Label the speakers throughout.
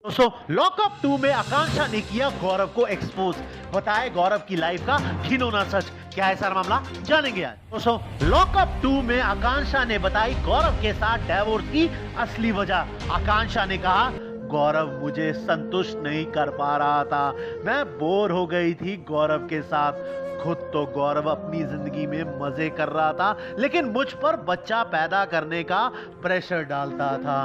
Speaker 1: दोस्तों, लॉकअप 2 में आकांक्षा ने किया गौरव को एक्सपोज। बताए गौरव की लाइफ का घिनौना सच। क्या है सारा मामला, जानेंगे आज। दोस्तों, लॉकअप 2 में आकांक्षा ने बताई गौरव के साथ डिवोर्स की असली वजह। आकांक्षा ने कहा, गौरव मुझे संतुष्ट नहीं कर पा रहा था, मैं बोर हो गई थी गौरव के साथ। खुद तो गौरव अपनी जिंदगी में मजे कर रहा था, लेकिन मुझ पर बच्चा पैदा करने का प्रेशर डालता था।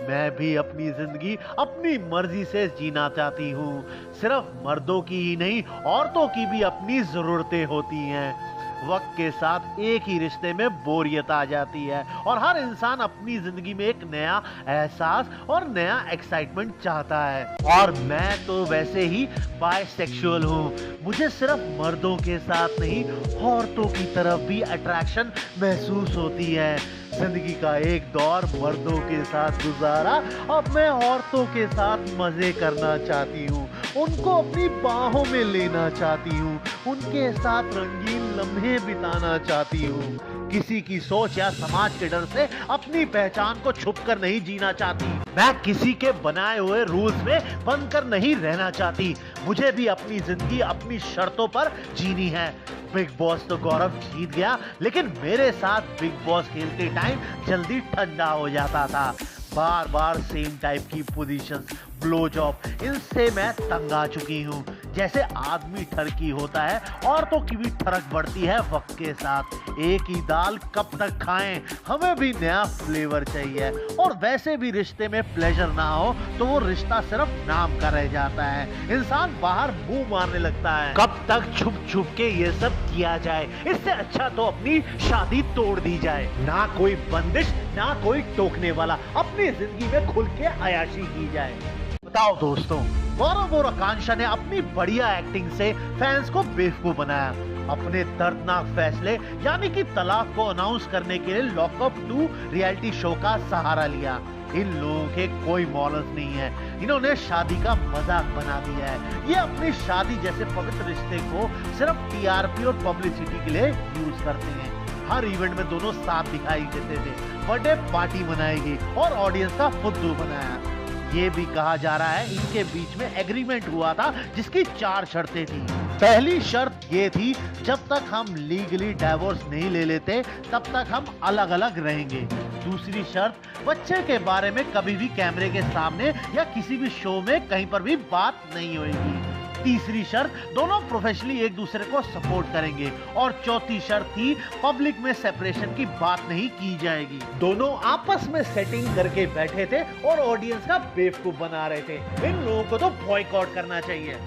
Speaker 1: मैं भी अपनी जिंदगी अपनी मर्जी से जीना चाहती हूँ। सिर्फ मर्दों की ही नहीं, औरतों की भी अपनी जरूरतें होती हैं। वक्त के साथ एक ही रिश्ते में बोरियत आ जाती है और हर इंसान अपनी जिंदगी में एक नया एहसास और नया एक्साइटमेंट चाहता है। और मैं तो वैसे ही बायसेक्सुअल हूँ। मुझे सिर्फ मर्दों के साथ नहीं, औरतों की तरफ भी अट्रैक्शन महसूस होती है। जिंदगी का एक दौर मर्दों के साथ गुजारा, अब मैं औरतों के साथ मजे करना चाहती हूँ, उनको अपनी बाहों में लेना चाहती हूँ, उनके साथ रंगीन लम्हे बिताना चाहती हूँ। किसी की सोच या समाज के डर से अपनी पहचान को छुपकर नहीं जीना चाहती। मैं किसी के बनाए हुए रूल्स में बनकर नहीं रहना चाहती। मुझे भी अपनी जिंदगी अपनी शर्तों पर जीनी है। बिग बॉस तो गौरव जीत गया, लेकिन मेरे साथ बिग बॉस खेलते टाइम जल्दी ठंडा हो जाता था। बार बार सेम टाइप की पोजीशंस, ब्लो जॉब, इनसे मैं तंग आ चुकी हूँ। जैसे आदमी ठरकी होता है, औरतों की भी ठरक बढ़ती है वक्त के साथ। एक ही दाल कब तक खाएं, हमें भी नया फ्लेवर चाहिए। और वैसे भी रिश्ते में प्लेजर ना हो तो वो रिश्ता सिर्फ नाम का रह जाता है। इंसान बाहर मुंह मारने लगता है। कब तक छुप छुप के ये सब किया जाए? इससे अच्छा तो अपनी शादी तोड़ दी जाए। ना कोई बंदिश, ना कोई टोकने वाला, अपनी जिंदगी में खुल के अयाशी की जाए। बताओ दोस्तों, गौरव और आकांक्षा ने अपनी बढ़िया एक्टिंग से फैंस को बेवकूफ बनाया। अपने दर्दनाक फैसले यानी कि तलाक को अनाउंस करने के लिए लॉकअप 2 रियलिटी शो का सहारा लिया। इन लोगों के कोई मॉरल्स नहीं है। इन्होंने शादी का मजाक बना दिया है। ये अपनी शादी जैसे पवित्र रिश्ते को सिर्फ टीआरपी और पब्लिसिटी के लिए यूज करते हैं। हर इवेंट में दोनों साथ दिखाई देते थे। बर्थडे पार्टी बनाएगी और ऑडियंस का फुद्दू बनाया। ये भी कहा जा रहा है इनके बीच में एग्रीमेंट हुआ था जिसकी 4 शर्तें थी। पहली शर्त ये थी, जब तक हम लीगली डिवोर्स नहीं ले लेते तब तक हम अलग अलग रहेंगे। दूसरी शर्त, बच्चे के बारे में कभी भी कैमरे के सामने या किसी भी शो में कहीं पर भी बात नहीं होगी। तीसरी शर्त, दोनों प्रोफेशनली एक दूसरे को सपोर्ट करेंगे। और चौथी शर्त थी, पब्लिक में सेपरेशन की बात नहीं की जाएगी। दोनों आपस में सेटिंग करके बैठे थे और ऑडियंस का बेवकूफ बना रहे थे। इन लोगों को तो बॉयकॉट करना चाहिए।